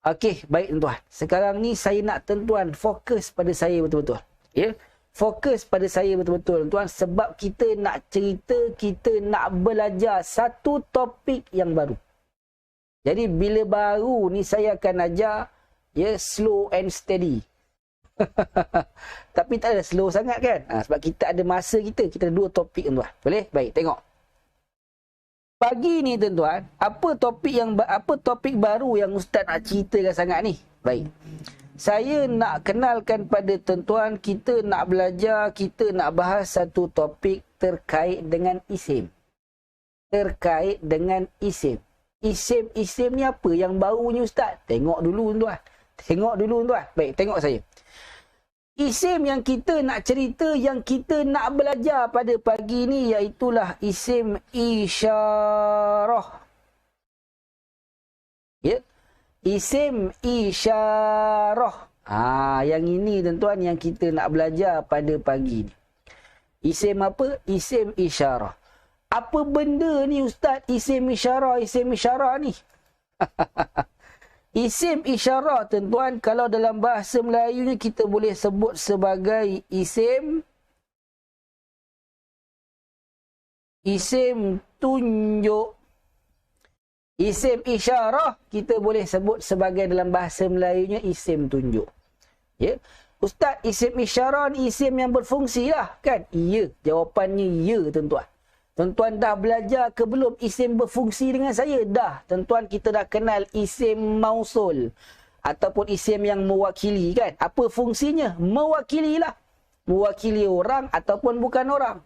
Okey, baik tuan-tuan. Sekarang ni saya nak tuan-tuan fokus pada saya betul-betul. Ya. Fokus pada saya betul-betul tuan, sebab kita nak cerita, kita nak belajar satu topik yang baru. Jadi bila baru ni saya akan ajar ya slow and steady. Tapi tak ada slow sangat kan? Sebab kita ada masa kita ada dua topik tuan. Boleh? Baik, tengok. Pagi ni tuan-tuan, apa topik baru yang ustaz nak ceritakan sangat ni? Baik. Saya nak kenalkan pada tuan-tuan, kita nak belajar, kita nak bahas satu topik terkait dengan isim. Terkait dengan isim. Isim ni apa yang baru ni ustaz? Tengok dulu tuan. Tengok dulu tuan. Baik, tengok saya. Isim yang kita nak cerita, yang kita nak belajar pada pagi ni, iaitulah isim isyarah. Ya. Isim isyarah. Yang ini tuan-tuan yang kita nak belajar pada pagi ni. Isim apa? Isim isyarah. Apa benda ni ustaz? Isim isyarah ni. Isim isyarah tuan-tuan, kalau dalam bahasa Melayu ni kita boleh sebut sebagai isim tunjuk. Isim isyarah kita boleh sebut sebagai dalam bahasa Melayunya isim tunjuk. Ya. Ustaz, isim isyarah ni isim yang berfungsi lah kan? Ya, jawapannya ya tuan-tuan. Tuan-tuan dah belajar ke belum isim berfungsi dengan saya? Dah. Tuan-tuan, kita dah kenal isim mausul ataupun isim yang mewakili kan? Apa fungsinya? Mewakili lah. Mewakili orang ataupun bukan orang.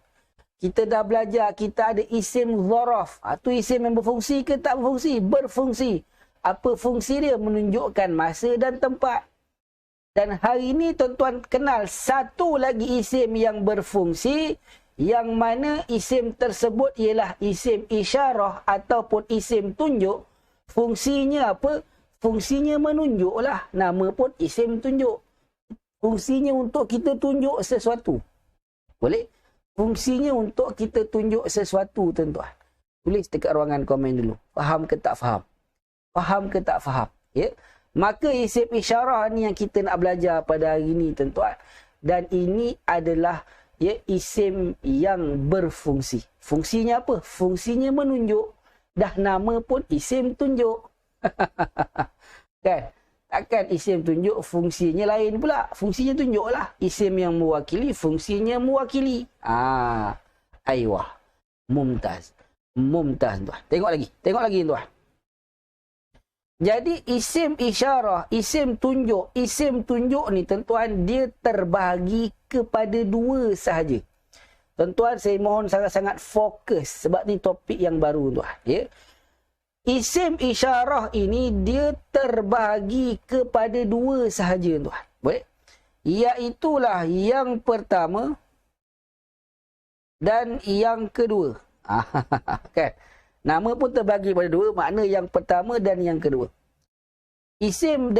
Kita dah belajar, kita ada isim zaraf. Itu isim yang berfungsi ke tak berfungsi? Berfungsi. Apa fungsi dia? Menunjukkan masa dan tempat. Dan hari ini tuan-tuan kenal satu lagi isim yang berfungsi, yang mana isim tersebut ialah isim isyarah ataupun isim tunjuk. Fungsinya apa? Fungsinya menunjuklah. Nama pun isim tunjuk. Fungsinya untuk kita tunjuk sesuatu. Boleh? Fungsinya untuk kita tunjuk sesuatu tuan-tuan. Tulis dekat ruangan komen dulu. Faham ke tak faham? Faham ke tak faham? Ya? Maka isim isyarah ni yang kita nak belajar pada hari ini tuan-tuan. Dan ini adalah ya isim yang berfungsi. Fungsinya apa? Fungsinya menunjuk. Dah nama pun isim tunjuk. Kan? Takkan isim tunjuk fungsinya lain pula. Fungsinya tunjuk lah. Isim yang mewakili, fungsinya mewakili. Aywah. Mumtaz. Mumtaz tuan. Tengok lagi tuan. Jadi isim isyarah, isim tunjuk. Isim tunjuk ni tuan-tuan, dia terbahagi kepada dua sahaja. Tuan-tuan, saya mohon sangat-sangat fokus sebab ni topik yang baru tuan. Ya. Isim isyarah ini dia terbahagi kepada dua sahaja tuan. Boleh? Iaitulah yang pertama dan yang kedua. Kan? Nama pun terbahagi pada dua, makna yang pertama dan yang kedua. Isim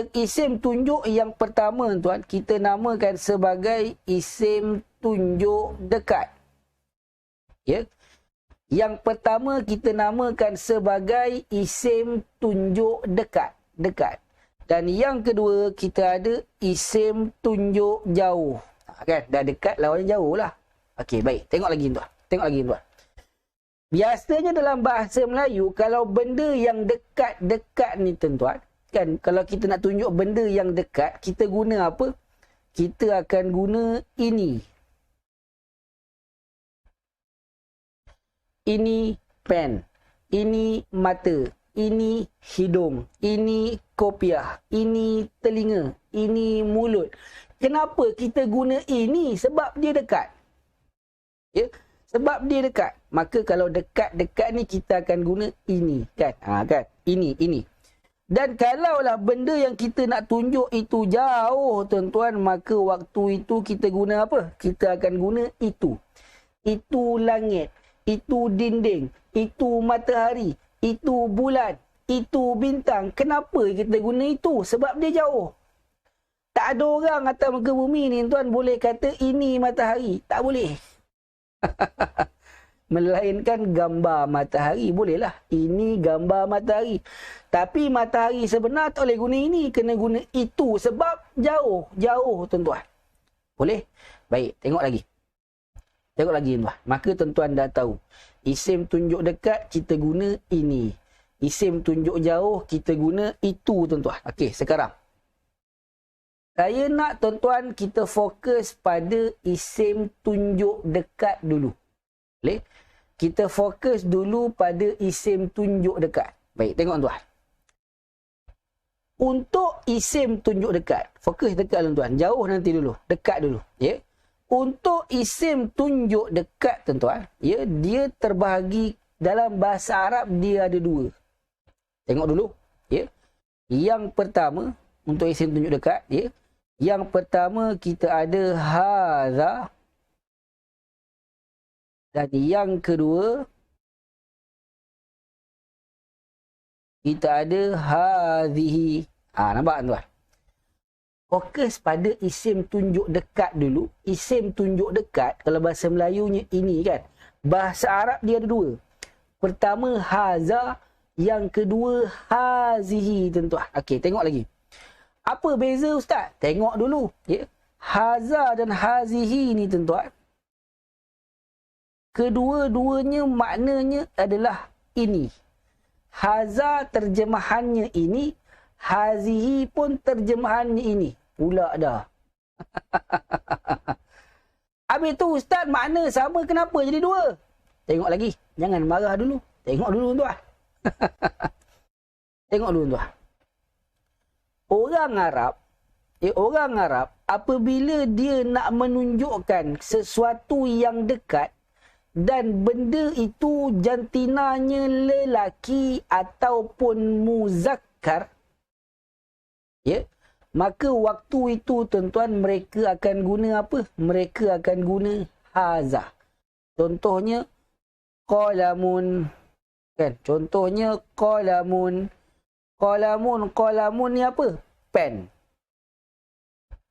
tunjuk yang pertama tuan, kita namakan sebagai isim tunjuk dekat. Ya. Yang pertama kita namakan sebagai isim tunjuk dekat. Dan yang kedua kita ada isim tunjuk jauh. Kan? Dah dekat lawannya jauh lah. Okey, baik. Tengok lagi tuan. Biasanya dalam bahasa Melayu, kalau benda yang dekat-dekat ni tuan-tuan, kan, kalau kita nak tunjuk benda yang dekat, kita guna apa? Kita akan guna ini. Ini pen, ini mata, ini hidung, ini kopiah, ini telinga, ini mulut. Kenapa kita guna ini? Sebab dia dekat. Ya, sebab dia dekat. Maka kalau dekat-dekat ni kita akan guna ini, kan? Kan? Ini. Dan kalaulah benda yang kita nak tunjuk itu jauh, tuan-tuan, maka waktu itu kita guna apa? Kita akan guna itu. Itu langit. Itu dinding, itu matahari, itu bulan, itu bintang. Kenapa kita guna itu? Sebab dia jauh. Tak ada orang atas muka bumi ni tuan boleh kata ini matahari. Tak boleh. melainkan gambar matahari. Bolehlah. Ini gambar matahari. Tapi matahari sebenar tak boleh guna ini. Kena guna itu. Sebab jauh. Jauh, tuan-tuan. Boleh? Baik. Tengok lagi. Tengok lagi, tuan-tuan. Maka tuan-tuan dah tahu. Isim tunjuk dekat, kita guna ini. Isim tunjuk jauh, kita guna itu, tuan-tuan. Okey, sekarang. Saya nak tuan-tuan kita fokus pada isim tunjuk dekat dulu. Boleh? Kita fokus dulu pada isim tunjuk dekat. Baik, tengok tuan-tuan. Untuk isim tunjuk dekat, fokus dekat tuan-tuan. Jauh nanti dulu, dekat dulu. Ya. Untuk isim tunjuk dekat tuan-tuan, ya, dia terbahagi dalam bahasa Arab dia ada dua. Tengok dulu, ya. Yang pertama untuk isim tunjuk dekat, ya. Yang pertama kita ada hadza dan yang kedua kita ada hadhihi. Nampak tuan? Fokus pada isim tunjuk dekat dulu. Isim tunjuk dekat kalau bahasa Melayunya ini kan. Bahasa Arab dia ada dua. Pertama hadza, yang kedua hazihi tuan-tuan. Okey, tengok lagi. Apa beza ustaz? Tengok dulu, ya. Haza dan hazihi ni tuan-tuan. Kedua-duanya maknanya adalah ini. Haza terjemahannya ini, hazihi pun terjemahannya ini. Pula dah. Habis tu ustaz makna sama kenapa jadi dua? Tengok lagi. Jangan marah dulu. Tengok dulu tuan. Tengok dulu tuan. Orang Arab apabila dia nak menunjukkan sesuatu yang dekat dan benda itu jantinanya lelaki ataupun muzakkar, ya, maka waktu itu tuan-tuan mereka akan guna apa? Mereka akan guna haza. Contohnya qalamun, kan? Contohnya qalamun. Qalamun ni apa? Pen.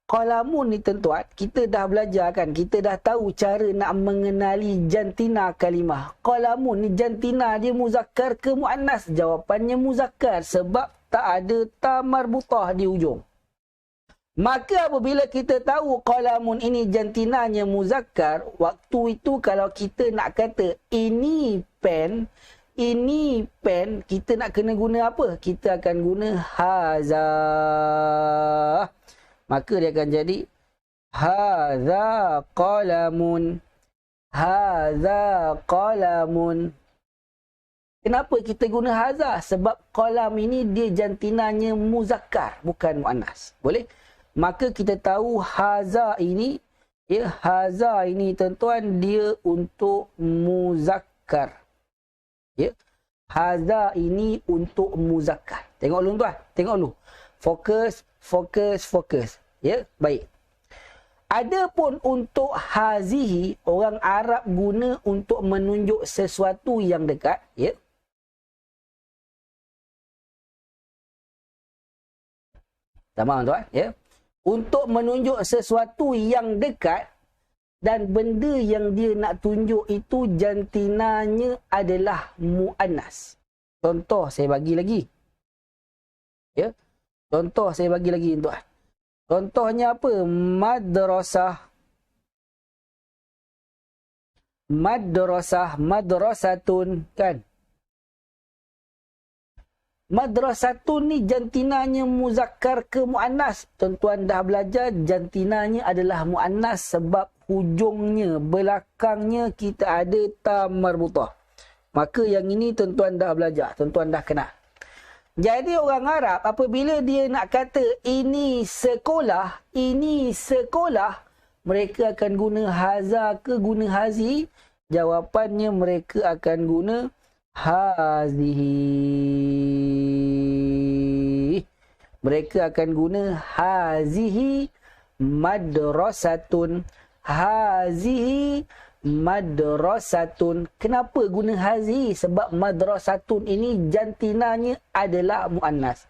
Qalamun ni tuan-tuan, kita dah belajar kan? Kita dah tahu cara nak mengenali jantina kalimah. Qalamun ni jantina dia muzakkar ke muannas? Jawapannya muzakkar sebab tak ada ta marbutah di ujung. Maka apabila kita tahu qalamun ini jantinanya muzakkar, waktu itu kalau kita nak kata ini pen, kita nak kena guna apa? Kita akan guna haza. Maka dia akan jadi haza qalamun. Haza qalamun. Kenapa kita guna haza? Sebab qalam ini dia jantinanya muzakkar, bukan muannas. Boleh? Maka kita tahu haza ini, ya, haza ini tuan-tuan dia untuk muzakkar. Ya. Haza ini untuk muzakkar. Tengok dulu tuan, tengok dulu. Fokus. Ya, baik. Adapun untuk hazihi, orang Arab guna untuk menunjuk sesuatu yang dekat, ya. Tamam tuan, ya. Untuk menunjuk sesuatu yang dekat dan benda yang dia nak tunjuk itu jantinanya adalah muannas. Contoh saya bagi lagi. Ya. Contoh saya bagi lagi tuan. Contohnya apa? Madrasah. Madrasatun, kan? Madrasatun ni jantinanya muzakkar ke muannas? Tuan-tuan dah belajar jantinanya adalah muannas sebab hujungnya, belakangnya kita ada ta marbutah. Maka yang ini tuan-tuan dah belajar, tuan-tuan dah kenal. Jadi orang Arab apabila dia nak kata ini sekolah, mereka akan guna haza ke guna hazi? Jawapannya mereka akan guna hazihi. Mereka akan guna hazihi madrasatun. Hazihi madrasatun. Kenapa guna hazihi? Sebab madrasatun ini jantinanya adalah muannas.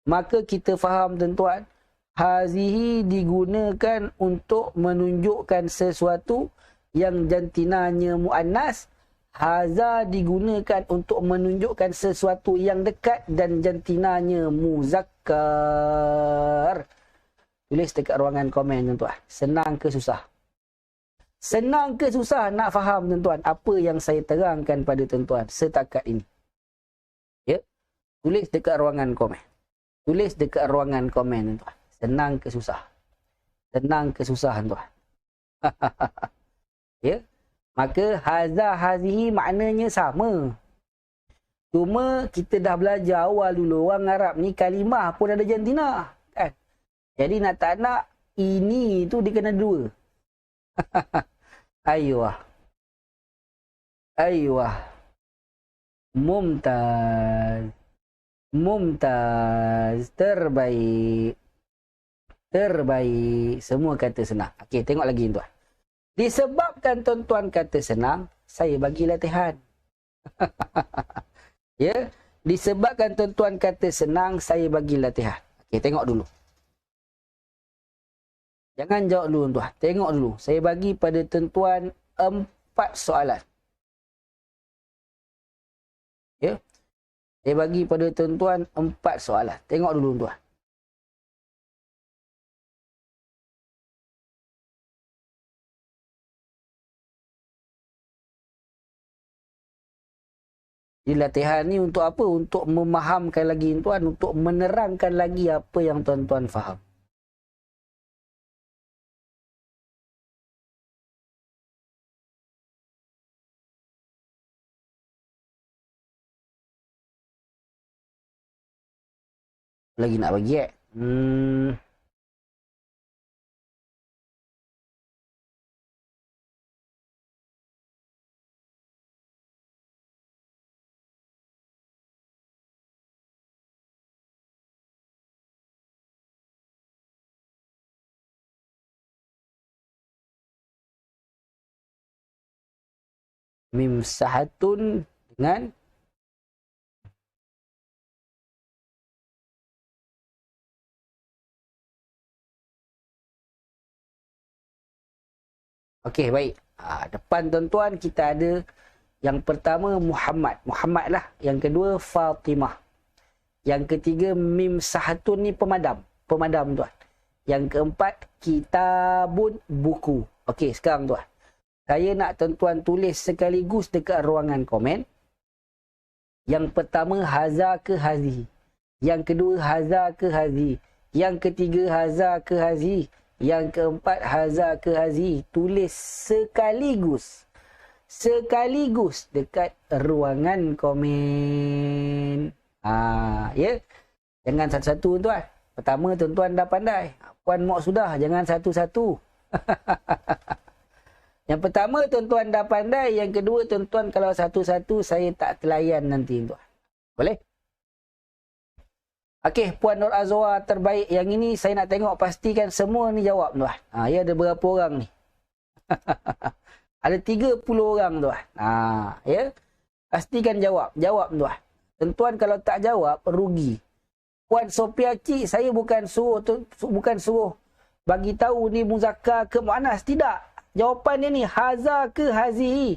Maka kita faham tuan-tuan, hazihi digunakan untuk menunjukkan sesuatu yang jantinanya muannas. Haza digunakan untuk menunjukkan sesuatu yang dekat dan jantinanya muzakkar. Tulis dekat ruangan komen tuan-tuan. Senang ke susah? Senang ke susah nak faham tuan-tuan apa yang saya terangkan pada tuan-tuan setakat ini? Ya. Tulis dekat ruangan komen. Tulis dekat ruangan komen tuan-tuan. Senang ke susah? Senang ke susah tuan-tuan? Ya. Maka haza hazihi maknanya sama. Cuma kita dah belajar awal dulu orang Arab ni kalimah pun ada jantina, kan? Jadi nak tak nak ini tu dia kena dua. Aiyah. Aiyah. Mumtaz. Mumtaz. Terbaik. Terbaik. Semua kata senang. Okey, tengok lagi tuan. Disebabkan tuan-tuan kata senang, saya bagi latihan. Ya, disebabkan tuan-tuan kata senang, saya bagi latihan. Okey, tengok dulu. Jangan jawab dulu tuan. Tengok dulu. Saya bagi pada tuan-tuan 4 soalan. Ya. Saya bagi pada tuan-tuan 4 soalan. Tengok dulu tuan. Jadi latihan ni untuk apa? Untuk memahamkan lagi tuan, untuk menerangkan lagi apa yang tuan-tuan faham. Lagi nak bagi mim sahatun dengan okey, baik. Depan tuan-tuan kita ada yang pertama Muhammad. Muhammad lah. Yang kedua Fatimah. Yang ketiga mim sahatun ni pemadam. Pemadam tuan. Yang keempat kitabun buku. Okey, sekarang tuan. Saya nak tuan-tuan tulis sekaligus dekat ruangan komen. Yang pertama haza ke hazi. Yang kedua haza ke hazi. Yang ketiga haza ke hazi. Yang keempat haza ke hazi. Tulis sekaligus. Sekaligus dekat ruangan komen. Ya. Jangan satu-satu tuan. Pertama tuan-tuan dah pandai. Puan Mok sudah. Jangan satu-satu. Yang pertama tuan-tuan dah pandai. Yang kedua tuan-tuan kalau satu-satu saya tak telayan nanti tuan. Boleh? Okey, Puan Nur Azwa terbaik. Yang ini saya nak tengok pastikan semua ni jawab tuan. Ya, ada berapa orang ni? Ada 30 orang tuan. Ya. Pastikan jawab. Jawab tuan. Tuan kalau tak jawab rugi. Puan Sophia Cik, saya bukan suruh bagi tahu ni muzakkar ke muannas, tidak. Jawapannya ni haza ke hazi.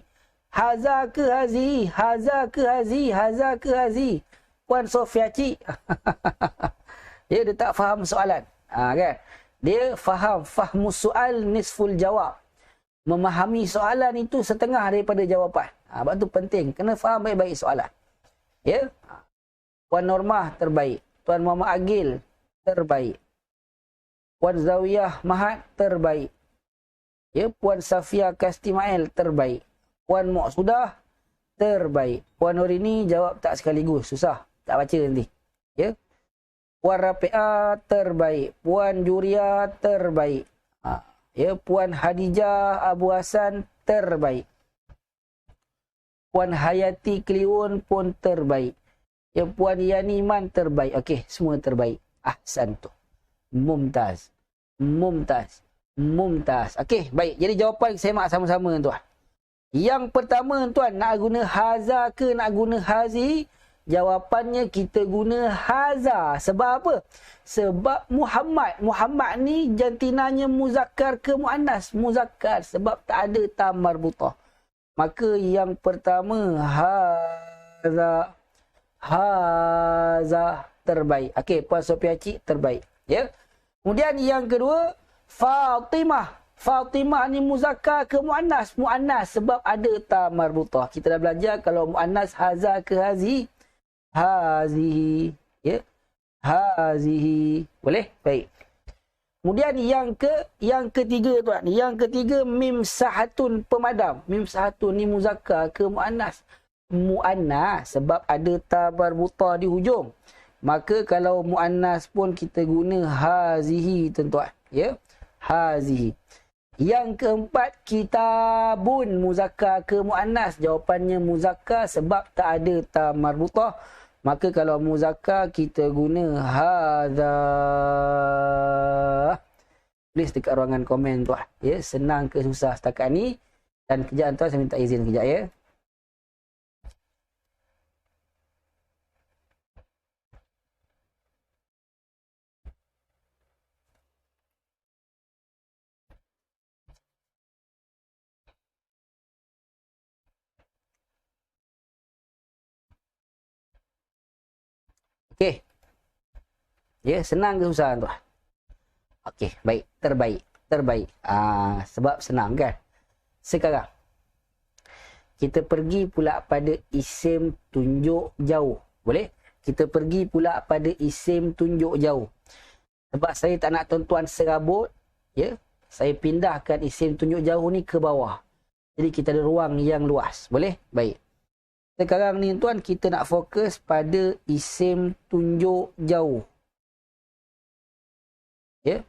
Haza ke hazi. Haza ke hazi. Haza ke hazi. Puan Sophia Cik. Dia tak faham soalan. Kan? Dia faham fahmus soal nisful jawab. Memahami soalan itu setengah daripada jawapan. Sebab tu penting. Kena faham baik-baik soalan. Ya? Puan Normah terbaik. Tuan Muhammad Agil terbaik. Puan Zawiyah Mahat terbaik. Ya, Puan Safia Kastimael terbaik. Puan Mok sudah terbaik. Puan Nurini jawab tak sekaligus. Susah. Tak baca nanti. Ya. Puan Rafi'ah terbaik. Puan Juria terbaik. Ya, Puan Hadijah Abu Hasan terbaik. Puan Hayati Kliwon pun terbaik. Ya, Puan Yani Iman terbaik. Okey, semua terbaik. Ahsan tu. Mumtaz. Mumtaz. Mumtaz. Okey, baik. Jadi jawapan semak sama-sama tuan. Yang pertama tuan, nak guna haza ke nak guna hazi? Jawapannya kita guna haza. Sebab apa? Sebab Muhammad. Muhammad ni jantinanya muzakkar ke muannas? Muzakkar. Sebab tak ada ta marbutah. maka yang pertama haza. Haza terbaik. Okey, Puan Sophia Cik terbaik. Ya. Kemudian yang kedua, Fatimah. Fatimah ni muzakkar ke muannas? Muannas sebab ada ta marbutah. Kita dah belajar kalau muannas haza ke hazi. Hazihi. Ya. Hazihi. Boleh? Baik. Kemudian yang ketiga tuan. Yang ketiga mim sahatun pemadam. Mim sahatun ni muzakkar ke muannas? Muannas sebab ada ta marbutah di hujung. Maka kalau muannas pun kita guna hazihi tuan-tuan. Ya. Hazihi. Yang keempat, kitabun muzakkar ke muannas? Jawapannya muzakkar sebab tak ada ta marbutah. Maka kalau muzakkar kita guna hadza. Tulis dekat ruangan komen tuan. Ya, senang ke susah setakat ni? Dan kejap tuan saya minta izin kejap ya. Okey. Ya, senang ke susah tuan? Okey, baik. Terbaik. Terbaik. Sebab senang kan? Sekarang, kita pergi pula pada isim tunjuk jauh. Boleh? Kita pergi pula pada isim tunjuk jauh. Sebab saya tak nak tuan-tuan serabut. Ya, saya pindahkan isim tunjuk jauh ni ke bawah. Jadi kita ada ruang yang luas. Boleh? Baik. Sekarang ni tuan, kita nak fokus pada isim tunjuk jauh. Ya.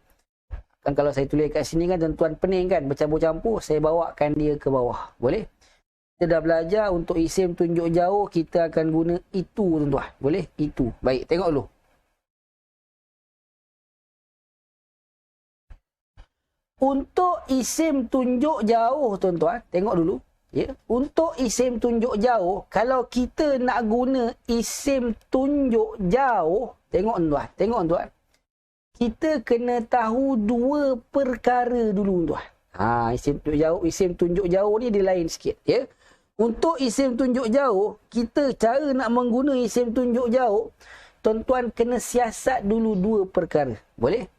Kan kalau saya tulis kat sini kan tuan-tuan pening kan, bercampur-campur, saya bawakan dia ke bawah. Boleh? Kita dah belajar untuk isim tunjuk jauh, kita akan guna itu tuan-tuan. Boleh? Itu. Baik, tengok dulu. Untuk isim tunjuk jauh tuan-tuan, tengok dulu. Ya, untuk isim tunjuk jauh, kalau kita nak guna isim tunjuk jauh, tengok tuan. Kita kena tahu dua perkara dulu tuan. Isim tunjuk jauh ni dia lain sikit, ya. Untuk isim tunjuk jauh, kita cara nak mengguna isim tunjuk jauh, tuan-tuan kena siasat dulu dua perkara. Boleh?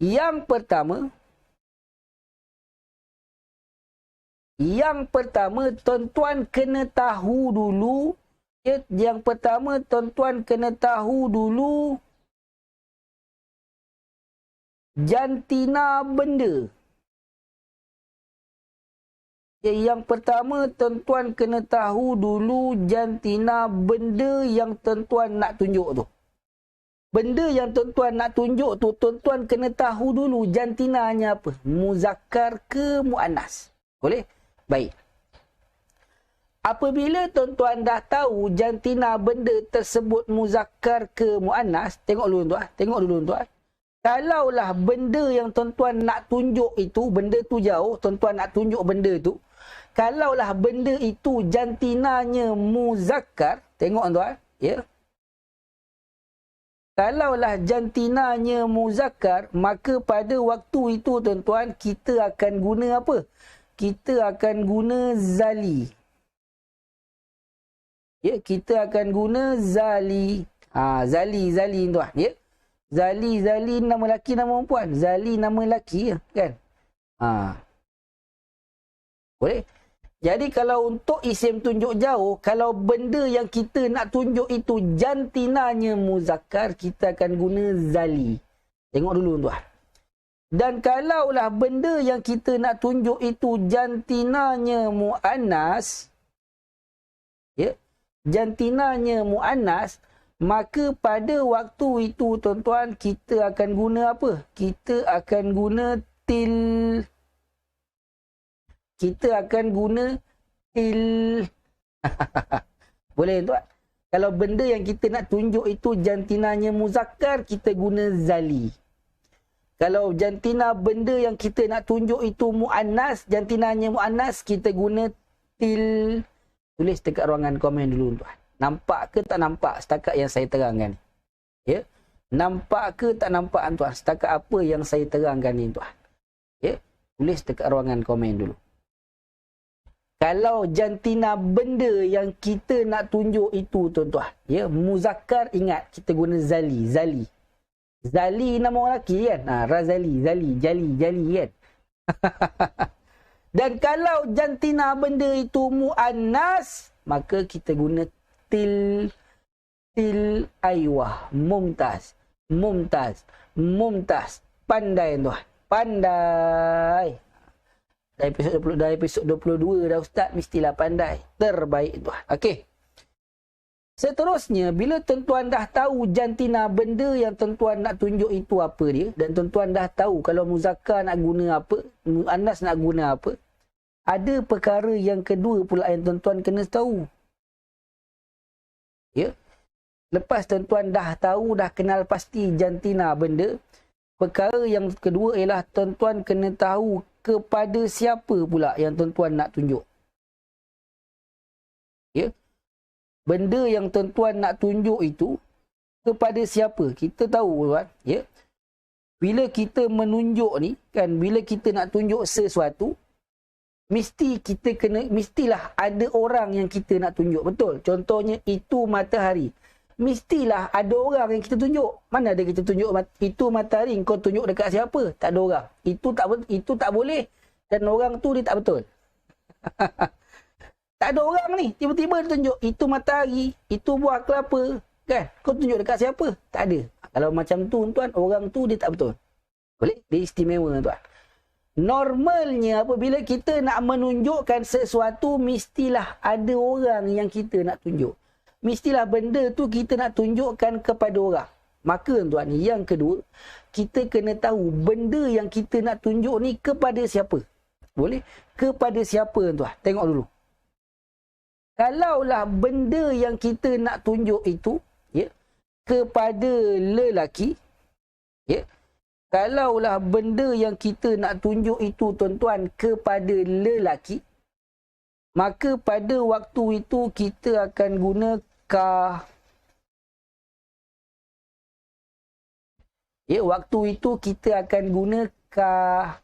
Yang pertama, tuan-tuan kena tahu dulu. Ya, yang pertama, tuan-tuan kena tahu dulu jantina benda. Ya, yang pertama, tuan-tuan kena tahu dulu jantina benda yang tuan-tuan nak tunjuk tu. Benda yang tuan-tuan nak tunjuk tu, tuan-tuan kena tahu dulu jantinanya apa. Muzakkar ke muannas. Boleh? Baik. Apabila tuan-tuan dah tahu jantina benda tersebut muzakkar ke muannas, tengok dulu tuan. Kalaulah benda yang tuan-tuan nak tunjuk itu, benda tu jauh, tuan-tuan nak tunjuk benda tu. Kalaulah benda itu jantinanya muzakkar, tengok tuan, ya. Kalaulah jantinanya muzakkar, maka pada waktu itu tuan-tuan kita akan guna apa? Kita akan guna zali. Ya, kita akan guna zali. Zali tuan, ya. Zali nama lelaki nama perempuan. Zali nama lelaki, ya, kan? Boleh? Jadi kalau untuk isim tunjuk jauh, kalau benda yang kita nak tunjuk itu jantinanya muzakkar, kita akan guna zali. Tengok dulu tuan. Dan kalaulah benda yang kita nak tunjuk itu jantinanya muannas, ya, jantinanya muannas, maka pada waktu itu tuan-tuan kita akan guna apa? Kita akan guna til. Kita akan guna til. Boleh tuan? Kalau benda yang kita nak tunjuk itu jantinanya muzakkar, kita guna zali. Kalau jantina benda yang kita nak tunjuk itu muannas, jantinanya muannas, kita guna til. Tulis dekat ruangan komen dulu tuan. Nampak ke tak nampak setakat yang saya terangkan? Ya. Nampak ke tak nampak tuan setakat apa yang saya terangkan ni tuan? Ya. Tulis dekat ruangan komen dulu. Kalau jantina benda yang kita nak tunjuk itu, tuan-tuan. Ya, muzakkar ingat kita guna zali. Zali. Zali nama orang lelaki kan? Razali, Zali, Jali kan? Dan kalau jantina benda itu muannas, maka kita guna til aywah. Mumtaz. Pandai tuan. Pandai. Dari episod 22 dah Ustaz, mestilah pandai. Terbaik tuan. Okey. Seterusnya, bila tuan-tuan dah tahu jantina benda yang tuan-tuan nak tunjuk itu apa dia, dan tuan-tuan dah tahu kalau muzakkar nak guna apa, muannas nak guna apa, ada perkara yang kedua pula yang tuan-tuan kena tahu. Ya. Lepas tuan-tuan dah tahu, dah kenal pasti jantina benda, perkara yang kedua ialah tuan-tuan kena tahu kepada siapa pula yang tuan-tuan nak tunjuk. Ya. Benda yang tuan-tuan nak tunjuk itu kepada siapa? Kita tahu tuan, ya. Bila kita menunjuk ni kan, bila kita nak tunjuk sesuatu, mestilah ada orang yang kita nak tunjuk, betul? Contohnya itu matahari. Mestilah ada orang yang kita tunjuk. Mana ada kita tunjuk itu matahari, kau tunjuk dekat siapa? Tak ada orang. Itu tak boleh. Dan orang tu dia tak betul. Tak ada orang ni. Tiba-tiba dia tunjuk itu matahari, itu buah kelapa. Kan? Kau tunjuk dekat siapa? Tak ada. Kalau macam tu tuan, orang tu dia tak betul. Boleh? Dia istimewa tuan. Normalnya apabila kita nak menunjukkan sesuatu, mestilah ada orang yang kita nak tunjuk. Mestilah benda tu kita nak tunjukkan kepada orang. Maka tuan, yang kedua, kita kena tahu benda yang kita nak tunjuk ni kepada siapa. Boleh? Kepada siapa tuan? Tengok dulu. Kalaulah benda yang kita nak tunjuk itu, ya, kepada lelaki, ya. Kalaulah benda yang kita nak tunjuk itu tuan-tuan kepada lelaki, maka pada waktu itu kita akan guna ka. Ya, waktu itu kita akan guna ka.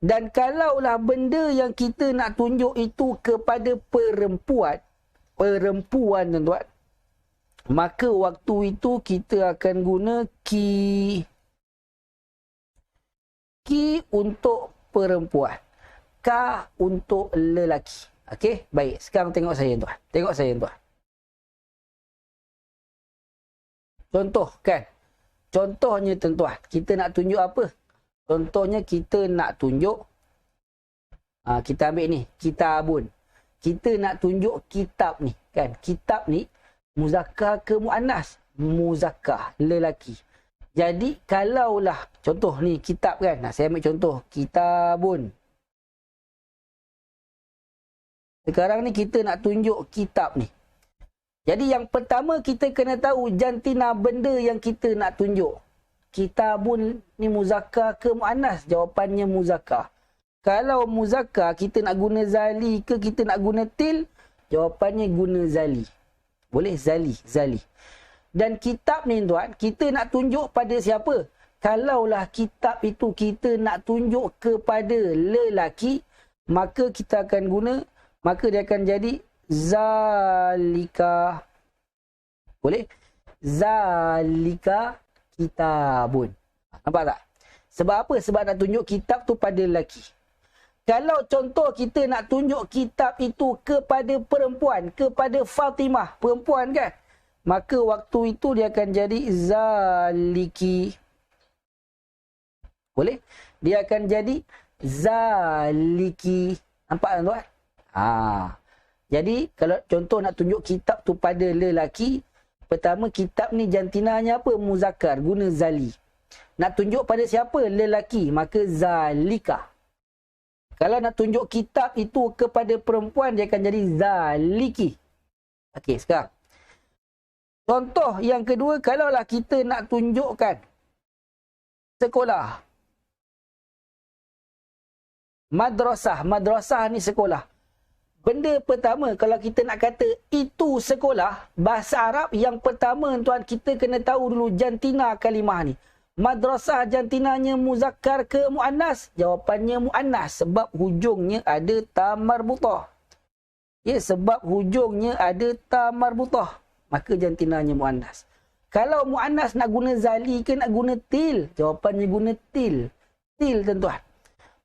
Dan kalaulah benda yang kita nak tunjuk itu kepada perempuan, tuan-tuan, maka waktu itu kita akan guna ki. Ki untuk perempuan, ka untuk lelaki. Okey, baik. Sekarang tengok saya tuan. Tengok saya tuan. Contoh kan. Contohnya tuan-tuan, kita nak tunjuk apa? Contohnya kita nak tunjuk, kita ambil ni, kitabun. Kita nak tunjuk kitab ni kan. Kitab ni muzakkar ke muannas? Muzakkar, lelaki. Jadi kalaulah contoh ni kitab kan. Saya ambil contoh kitabun. Sekarang ni kita nak tunjuk kitab ni. Jadi yang pertama kita kena tahu jantina benda yang kita nak tunjuk. Kitabun ni muzakkar ke muannas? Jawapannya muzakkar. Kalau muzakkar kita nak guna zali ke kita nak guna til? Jawapannya guna zali. Boleh? Zali. Dan kitab ni tuan, kita nak tunjuk pada siapa? Kalaulah kitab itu kita nak tunjuk kepada lelaki, maka kita akan guna, maka dia akan jadi zalika. Boleh? Zalika kitabun. Nampak tak? Sebab apa? Sebab nak tunjuk kitab tu pada lelaki. Kalau contoh kita nak tunjuk kitab itu kepada perempuan, kepada Fatimah, perempuan kan? Maka waktu itu dia akan jadi zaliki. Boleh? Dia akan jadi zaliki. Nampak tak tuan? Jadi kalau contoh nak tunjuk kitab tu pada lelaki, pertama kitab ni jantinanya apa? Muzakkar, guna zali. Nak tunjuk pada siapa? Lelaki, maka zalika. Kalau nak tunjuk kitab itu kepada perempuan, dia akan jadi zaliki. Okey, sekarang. Contoh yang kedua, kalaulah kita nak tunjukkan sekolah. Madrasah. Madrasah ni sekolah. Benda pertama, kalau kita nak kata itu sekolah, bahasa Arab yang pertama tuan kita kena tahu dulu jantina kalimah ni. Madrasah jantinanya muzakkar ke muannas? Jawapannya muannas sebab hujungnya ada ta marbutah. Ya, sebab hujungnya ada ta marbutah, maka jantinanya muannas. Kalau muannas nak guna zali ke nak guna til? Jawapannya guna til. Til, tuan-tuan.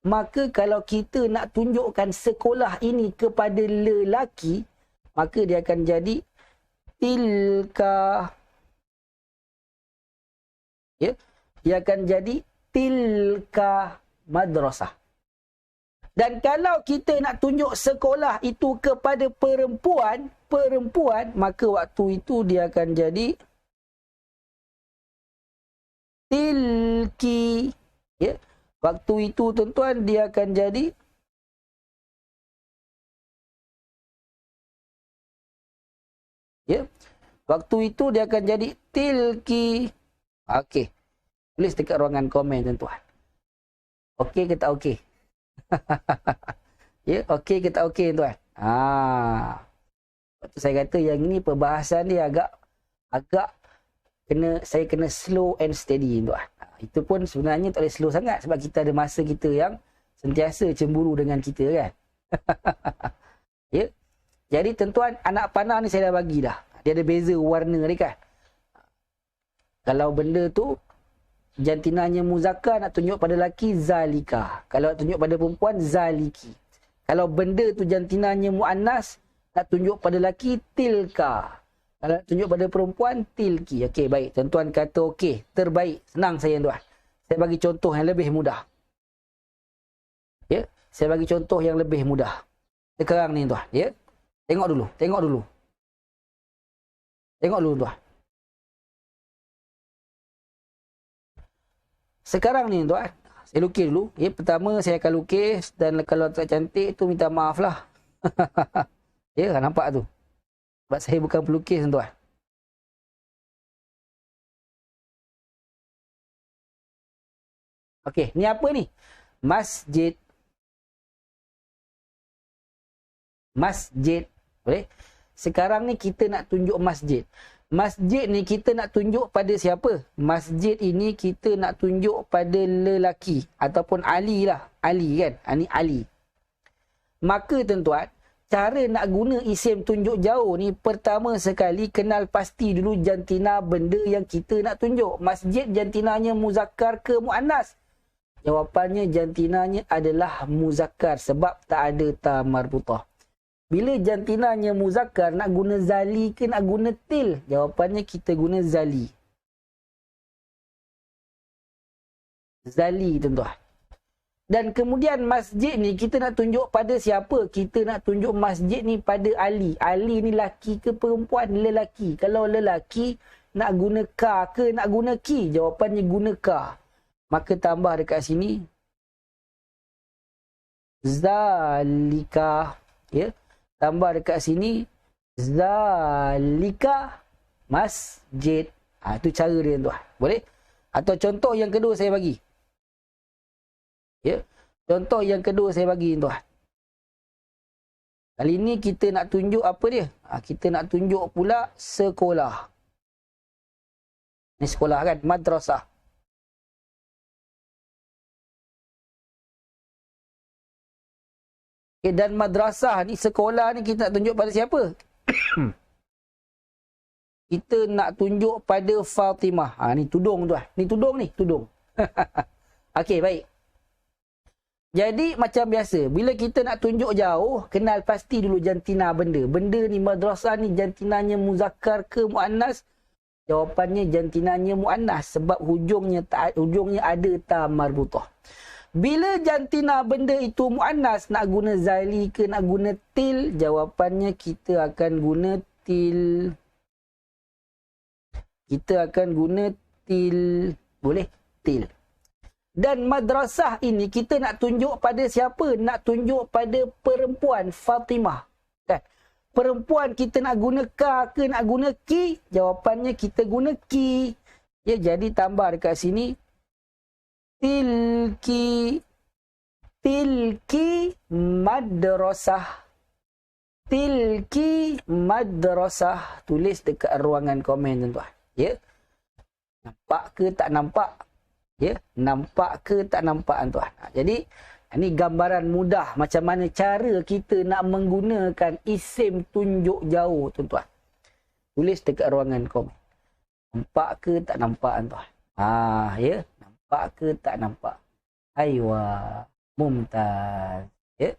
Maka kalau kita nak tunjukkan sekolah ini kepada lelaki, maka dia akan jadi tilka. Ya, dia akan jadi tilka madrasah. Dan kalau kita nak tunjuk sekolah itu kepada perempuan, maka waktu itu dia akan jadi tilki. Ya, waktu itu tuan-tuan dia akan jadi waktu itu dia akan jadi tilki. Okey. Tulis dekat ruangan komen tuan-tuan. Okey ke tak okey? Ya, okey ke tak okey tuan? Waktu saya kata yang ini perbahasan dia agak saya kena slow and steady tuan. Itu pun sebenarnya tak boleh slow sangat sebab kita ada masa kita yang sentiasa cemburu dengan kita kan. Ya. Jadi tuan-tuan, anak panah ni saya dah bagi dah. Dia ada beza warna dia kan. Kalau benda tu jantinanya muzakkar, nak tunjuk pada lelaki zalika. Kalau nak tunjuk pada perempuan zaliki. Kalau benda tu jantinanya muannas, nak tunjuk pada lelaki tilka. Kalau nak tunjuk pada perempuan tilki. Okey, baik. Tuan-tuan kata okey, terbaik. Senang saya tuan. Saya bagi contoh yang lebih mudah. Ya, saya bagi contoh yang lebih mudah. Sekarang ni tuan, ya. Tengok dulu. Tengok dulu tuan. Sekarang ni tuan, saya lukis dulu. Ya, pertama saya akan lukis dan kalau tak cantik tu minta maaf lah. Ya, nampak tu. Sebab saya bukan pelukis tuan. Okey, ni apa ni? Masjid. Masjid. Boleh? Sekarang ni kita nak tunjuk masjid. Masjid ni kita nak tunjuk pada siapa? Masjid ini kita nak tunjuk pada lelaki. Ataupun Ali lah. Ali kan? Ini Ali. Maka tuan-tuan, cara nak guna isim tunjuk jauh ni, pertama sekali kenal pasti dulu jantina benda yang kita nak tunjuk. Masjid jantinanya muzakkar ke muannas? Jawapannya jantinanya adalah muzakkar sebab tak ada ta marbutah. Bila jantinanya muzakkar, nak guna zali ke nak guna til? Jawapannya kita guna zali. Zali tuan-tuan. Dan kemudian masjid ni kita nak tunjuk pada siapa? Kita nak tunjuk masjid ni pada Ali. Ali ni laki ke perempuan? Lelaki. Kalau lelaki, nak guna ka ke nak guna ki? Jawapannya guna ka. Maka tambah dekat sini. Zalika. Ya. Tambah dekat sini. Zalika masjid. Itu cara dia tuan. Boleh? Atau contoh yang kedua saya bagi. Ya. Contoh yang kedua saya bagi tuan. Kali ni kita nak tunjuk apa dia? Kita nak tunjuk pula sekolah. Ini sekolah kan? Madrasah. Okay, dan madrasah ni, sekolah ni kita nak tunjuk pada siapa? Kita nak tunjuk pada Fatimah. Ni tudung tuan. Ni tudung ni. Tudung. Okey, baik. Jadi macam biasa, bila kita nak tunjuk jauh, kenal pasti dulu jantina benda. Benda ni madrasah ni jantinanya muzakkar ke muannas? Jawapannya jantinanya muannas sebab hujungnya ada ta marbutah. Bila jantina benda itu muannas, nak guna zali ke nak guna til? Jawapannya kita akan guna til. Kita akan guna til. Boleh? Til. Dan madrasah ini kita nak tunjuk pada siapa? Nak tunjuk pada perempuan Fatimah. Kan? Perempuan kita nak guna ka ke nak guna ki? Jawapannya kita guna ki. Ya, jadi tambah dekat sini. Tilki madrasah. Tilki madrasah. Tulis dekat ruangan komen tuan-tuan. Ya. Nampak ke tak nampak? Ya, nampak ke tak nampak tuan? Jadi ini gambaran mudah macam mana cara kita nak menggunakan isim tunjuk jauh tuan-tuan. Tulis dekat ruangan komen. Nampak ke tak nampak tuan? Ya, nampak ke tak nampak? Aywa, mumtaz. Ya.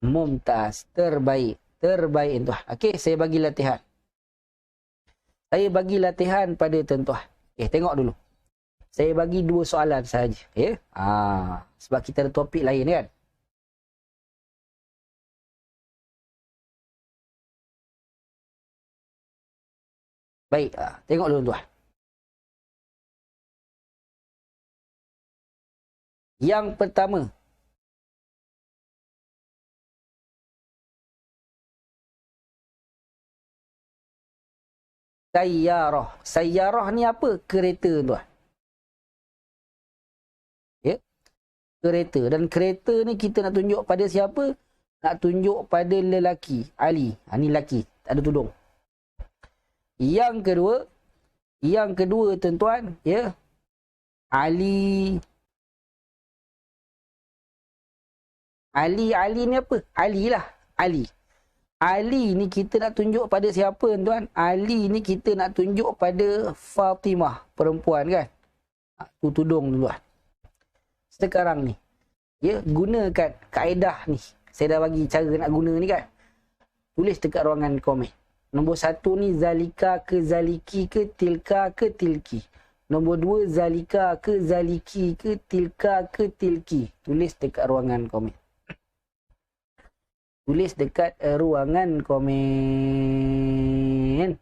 Mumtaz, terbaik. Terbaik tuan. Okey, saya bagi latihan. Saya bagi latihan pada tuan-tuan. Tengok dulu. Saya bagi 2 soalan saja, ya. Sebab kita ada topik lain kan. Baik, tengok dulu tuan. Yang pertama, sayyarah. Sayyarah ni apa? Kereta tuan. Ya. Kereta. Dan kereta ni kita nak tunjuk pada siapa? Nak tunjuk pada lelaki. Ali. Ni lelaki. Tak ada tudung. Yang kedua tuan-tuan, ya. Ali ni apa? Ali lah. Ali ni kita nak tunjuk pada siapa tuan? Ali ni kita nak tunjuk pada Fatimah, perempuan kan? Tu tudung tuan. Sekarang ni, ya, gunakan kaedah ni. Saya dah bagi cara nak guna ni kan? Tulis dekat ruangan komen. Nombor 1 ni zalika ke zaliki ke tilka ke tilki. Nombor 2 zalika ke zaliki ke tilka ke tilki. Tulis dekat ruangan komen. Tulis dekat ruangan komen.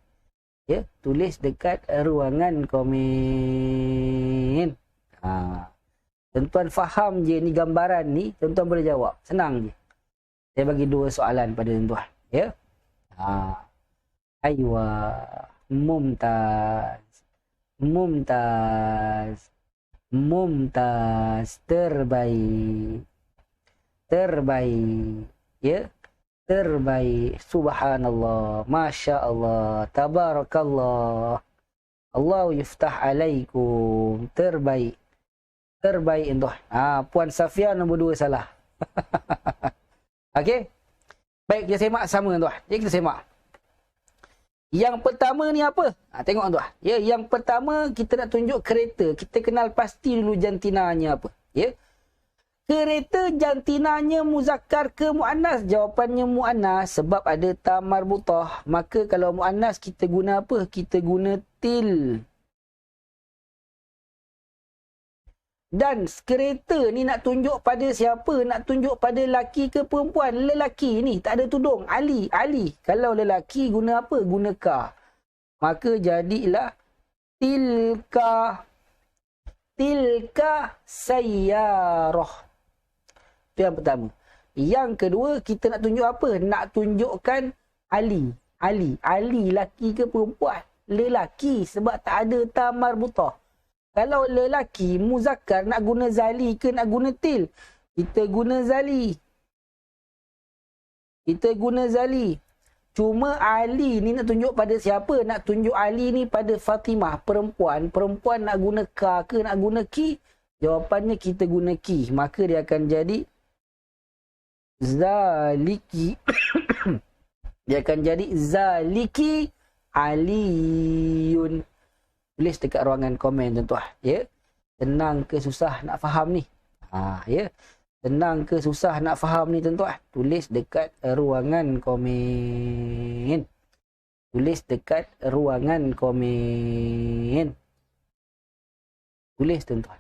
Ya, tulis dekat ruangan komen. Tuan-tuan faham je ni gambaran ni, tuan-tuan boleh jawab. Senang je. Saya bagi 2 soalan pada tuan-tuan, ya. Aywa, mumtaz. Mumtaz. Mumtaz, terbaik. Terbaik. Ya. Terbaik. Subhanallah. Masya Allah. Tabarakallah. Allah yuftah alaikum. Terbaik. Terbaik tuan. Puan Safia nombor 2 salah. Okey. Baik, kita semak sama tuan. Jadi kita semak. Yang pertama ni apa? Tengok tuan. Ya, yang pertama kita nak tunjuk kereta. Kita kenal pasti dulu jantinanya apa. Ya. Kereta jantinanya muzakkar ke muannas? Jawapannya muannas sebab ada ta marbutah. Maka kalau muannas kita guna apa? Kita guna til. Dan kereta ni nak tunjuk pada siapa? Nak tunjuk pada lelaki ke perempuan? Lelaki ni tak ada tudung. Ali. Kalau lelaki guna apa? Guna ka. Maka jadilah tilka. Tilka sayyarah. Itu yang pertama. Yang kedua, kita nak tunjuk apa? Nak tunjukkan Ali. Ali lelaki ke perempuan? Lelaki sebab tak ada ta marbutah. Kalau lelaki muzakkar nak guna zali ke nak guna til? Kita guna zali. Cuma Ali ni nak tunjuk pada siapa? Nak tunjuk Ali ni pada Fatimah, perempuan. Perempuan nak guna ka ke nak guna ki? Jawapannya kita guna ki. Maka dia akan jadi zaliki. Dia akan jadi zaliki aliyun. Tulis dekat ruangan komen tuan-tuan, ya. Senang ke susah nak faham ni? Ya. Senang ke susah nak faham ni tuan-tuan? Tulis dekat ruangan komen. Tulis dekat ruangan komen. Tulis tuan-tuan.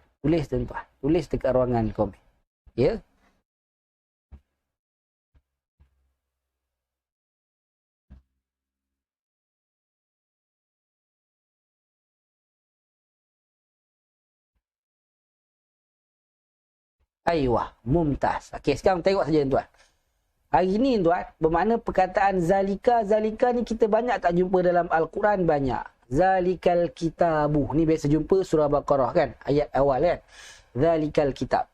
Tulis dekat ruangan komen. Ya. Aywa, mumtaz. Okey, sekarang tengok saja tuan. Hari ni tuan, bermakna perkataan zalika ni kita banyak tak jumpa dalam Al-Quran banyak. Zalikal kitabu. Ni biasa jumpa surah Baqarah kan? Ayat awal kan? Zalikal kitab.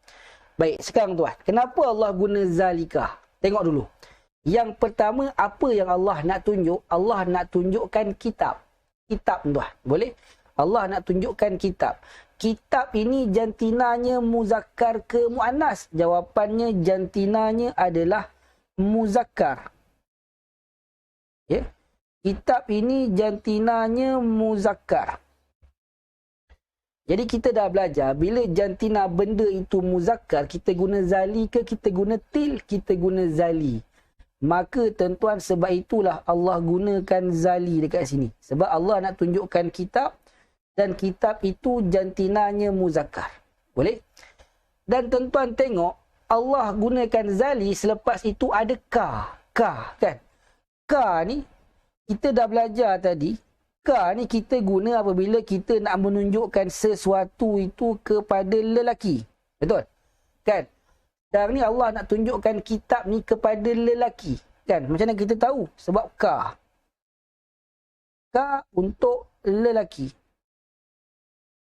Baik, sekarang tuan. Kenapa Allah guna zalika? Tengok dulu. Yang pertama, apa yang Allah nak tunjuk? Allah nak tunjukkan kitab. Kitab tuan. Boleh? Allah nak tunjukkan kitab. kitab ini jantinanya muzakkar ke muannas? Jawapannya jantinanya adalah muzakkar. Ya. Kitab ini jantinanya muzakkar. Jadi kita dah belajar, bila jantina benda itu muzakkar, kita guna zali ke kita guna til? Kita guna zali. Maka tuan-tuan, sebab itulah Allah gunakan zali dekat sini. Sebab Allah nak tunjukkan kitab, dan kitab itu jantinanya muzakkar. Boleh? Dan tuan-tuan tengok, Allah gunakan zali, selepas itu ada ka. Ka, kan? Ka ni, kita dah belajar tadi, ka ni kita guna apabila kita nak menunjukkan sesuatu itu kepada lelaki. Betul? Kan? Sekarang ni Allah nak tunjukkan kitab ni kepada lelaki. Kan? Macam mana kita tahu? Sebab ka. Ka untuk lelaki.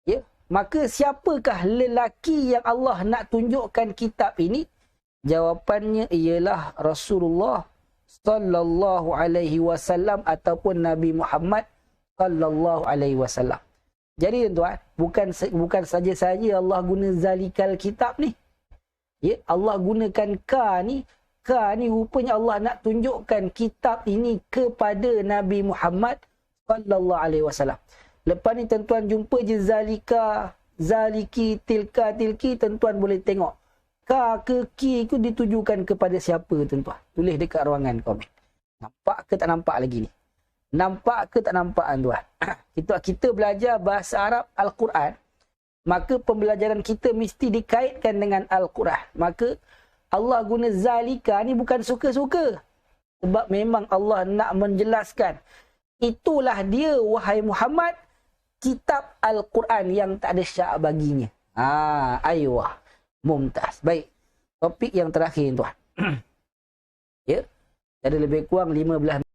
Ya? Maka siapakah lelaki yang Allah nak tunjukkan kitab ini? Jawapannya ialah Rasulullah sallallahu alaihi wasallam ataupun Nabi Muhammad sallallahu alaihi wasallam. Jadi tuan-tuan, bukan saja-saja Allah guna zalikal kitab ni. Ya, Allah gunakan ka ni rupanya Allah nak tunjukkan kitab ini kepada Nabi Muhammad sallallahu alaihi wasallam. Lepas ni tuan-tuan jumpa je zalika, zaliki, tilka, tilki, tuan-tuan boleh tengok. Ka ke ki itu ditujukan kepada siapa tuan-tuan? Tulis dekat ruangan komen. Nampak ke tak nampak lagi ni? Nampak ke tak nampak tuan? Kita belajar bahasa Arab Al-Quran, maka pembelajaran kita mesti dikaitkan dengan Al-Quran. Maka Allah guna zalika ni bukan suka-suka. Sebab memang Allah nak menjelaskan. Itulah dia wahai Muhammad, kitab Al-Quran yang tak ada syak baginya. Aywah. Mumtaz. Baik. Topik yang terakhir tuan. Ya. Ada lebih kurang 15